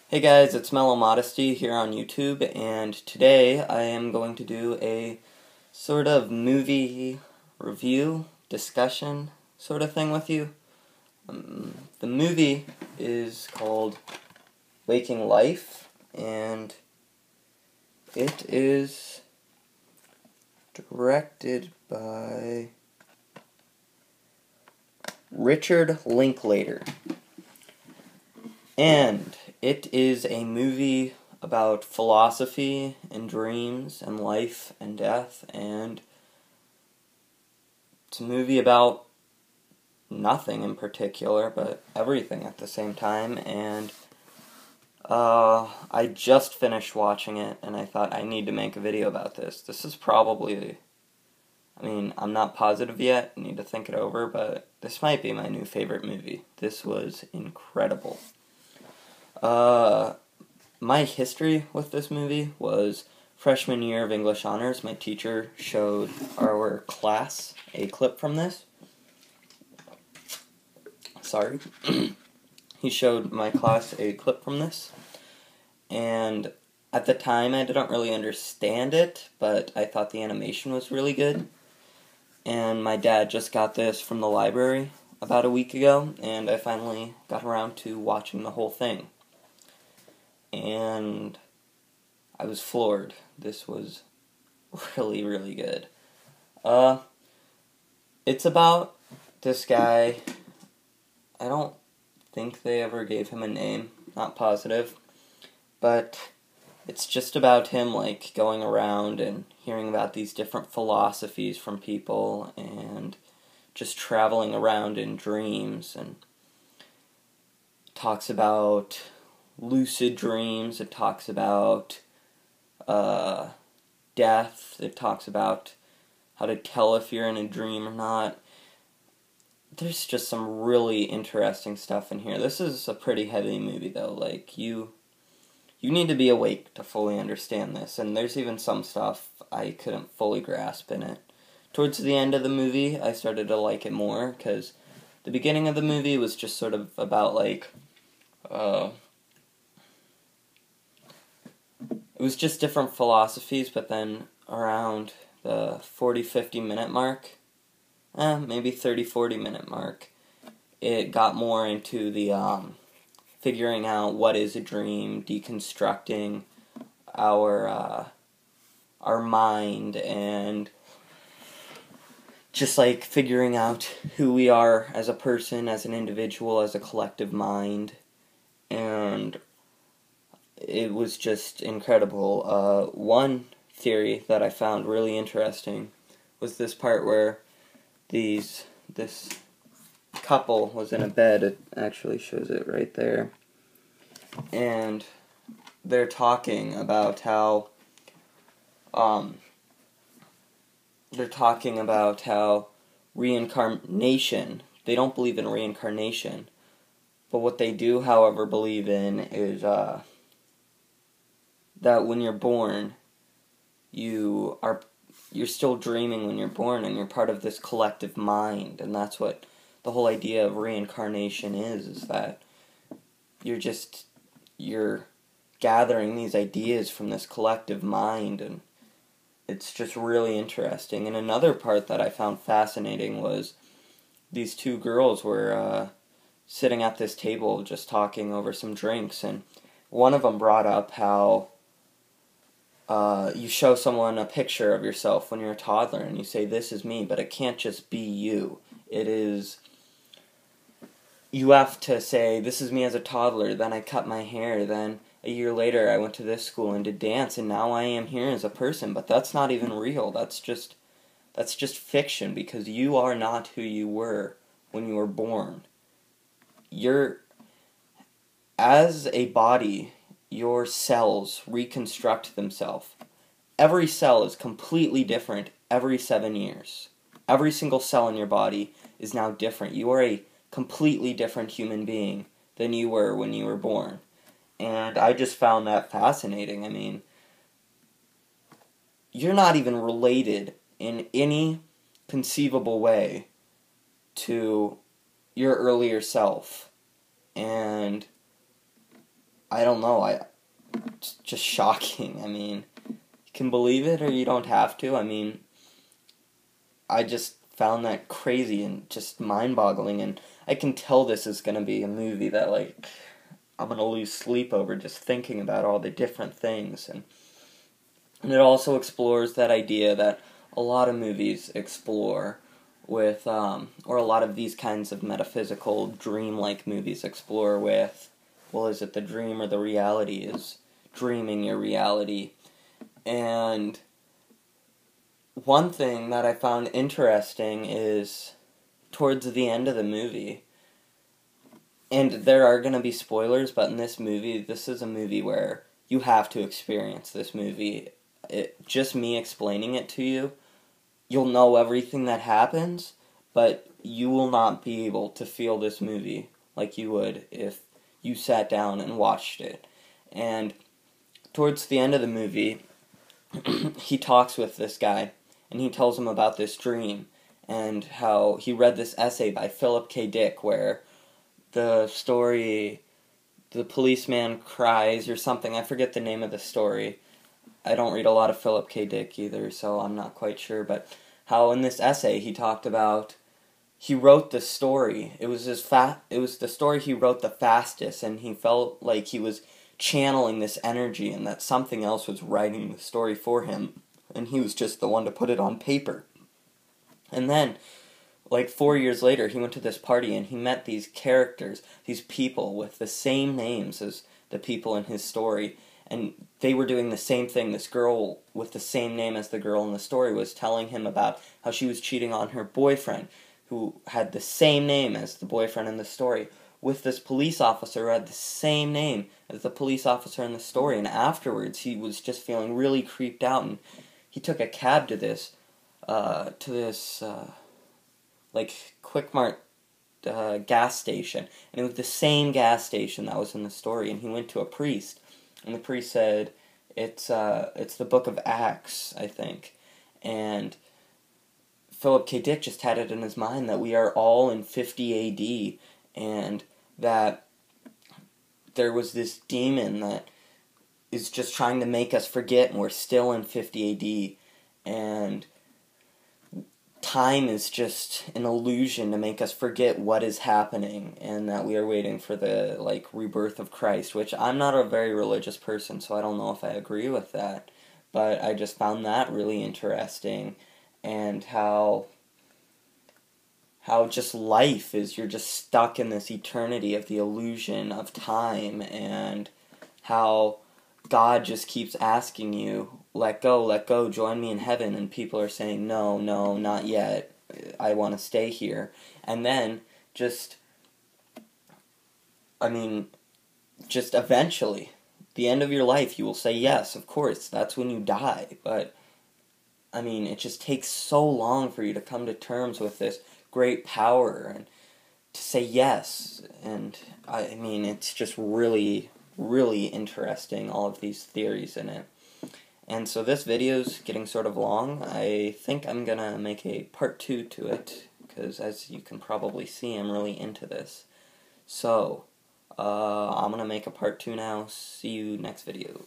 Hey guys, it's Mellow Modesty here on YouTube, and today I am going to do a sort of movie review, discussion sort of thing with you. The movie is called Waking Life, and it is directed by Richard Linklater. And it is a movie about philosophy and dreams and life and death, and it's a movie about nothing in particular, but everything at the same time, and I just finished watching it, and I thought I need to make a video about this. This is probably, I'm not positive yet, I need to think it over, but this might be my new favorite movie. This was incredible. My history with this movie was freshman year of English Honors. My teacher showed our class a clip from this. Sorry. He showed my class a clip from this. And at the time, I didn't really understand it, but I thought the animation was really good. And my dad just got this from the library about a week ago, and I finally got around to watching the whole thing. And I was floored. This was really, really good. It's about this guy. I don't think they ever gave him a name, not positive, but it's just about him, like, going around and hearing about these different philosophies from people and just traveling around in dreams, and talks about lucid dreams, it talks about death, it talks about how to tell if you're in a dream or not. There's just some really interesting stuff in here. This is a pretty heavy movie, though. Like, you need to be awake to fully understand this, and there's even some stuff I couldn't fully grasp in it. Towards the end of the movie, I started to like it more, because the beginning of the movie was just sort of about, like, it was just different philosophies, but then around the 40-50 minute mark, maybe 30-40 minute mark, it got more into the figuring out what is a dream, deconstructing our mind, and just like figuring out who we are as a person, as an individual, as a collective mind, and it was just incredible. One theory that I found really interesting was this part where this couple was in a bed. It actually shows it right there. And they're talking about how reincarnation, they don't believe in reincarnation, but what they do, however, believe in is that when you're born, you're still dreaming when you're born, and you're part of this collective mind, and that's what the whole idea of reincarnation is that you're gathering these ideas from this collective mind, and it's just really interesting. And another part that I found fascinating was these two girls were sitting at this table just talking over some drinks, and one of them brought up how you show someone a picture of yourself when you're a toddler and you say, "This is me," but it can't just be you. You have to say, "This is me as a toddler, then I cut my hair, then a year later I went to this school and did dance, and now I am here as a person," but that's not even real. That's just fiction, because you are not who you were when you were born. As a body, your cells reconstruct themselves. Every cell is completely different every 7 years. Every single cell in your body is now different. You are a completely different human being than you were when you were born. And I just found that fascinating. You're not even related in any conceivable way to your earlier self. And I don't know, it's just shocking. I mean, you can believe it or you don't have to. I mean, I just found that crazy and just mind-boggling, and I can tell this is going to be a movie that, like, I'm going to lose sleep over just thinking about all the different things. And it also explores that idea that a lot of movies explore with, or a lot of these kinds of metaphysical, dreamlike movies explore with, well, is it the dream or the reality? Is dreaming your reality? And one thing that I found interesting is towards the end of the movie, and there are going to be spoilers, but in this movie, this is a movie where you have to experience this movie. Just me explaining it to you, you'll know everything that happens, but you will not be able to feel this movie like you would if you sat down and watched it. And towards the end of the movie, he talks with this guy, and he tells him about this dream, and how he read this essay by Philip K. Dick, where the story, the policeman cries or something, I forget the name of the story. I don't read a lot of Philip K. Dick either, so I'm not quite sure, but how in this essay he talked about, he wrote the story. It was the story he wrote the fastest, and he felt like he was channeling this energy and that something else was writing the story for him, and he was just the one to put it on paper. And then, like 4 years later, he went to this party and he met these characters, these people with the same names as the people in his story, and they were doing the same thing. This girl with the same name as the girl in the story was telling him about how she was cheating on her boyfriend, who had the same name as the boyfriend in the story, with this police officer who had the same name as the police officer in the story. And afterwards, he was just feeling really creeped out, and he took a cab to this, like, Quick Mart gas station, and it was the same gas station that was in the story, and he went to a priest, and the priest said, it's the book of Acts, I think, and Philip K. Dick just had it in his mind that we are all in 50 A.D., and that there was this demon that is just trying to make us forget, and we're still in 50 A.D., and time is just an illusion to make us forget what is happening, and that we are waiting for the, like, rebirth of Christ, which I'm not a very religious person, so I don't know if I agree with that, but I just found that really interesting, and how just life is, you're just stuck in this eternity of the illusion of time, and how God just keeps asking you, let go, join me in heaven, and people are saying, no, not yet, I want to stay here. And then, just eventually, the end of your life, you will say yes, of course, that's when you die, but, it just takes so long for you to come to terms with this great power, and to say yes, and, it's just really, really interesting, all of these theories in it. And so this video's getting sort of long. I think I'm gonna make a part 2 to it, because as you can probably see, I'm really into this. So, I'm gonna make a part 2 now. See you next video.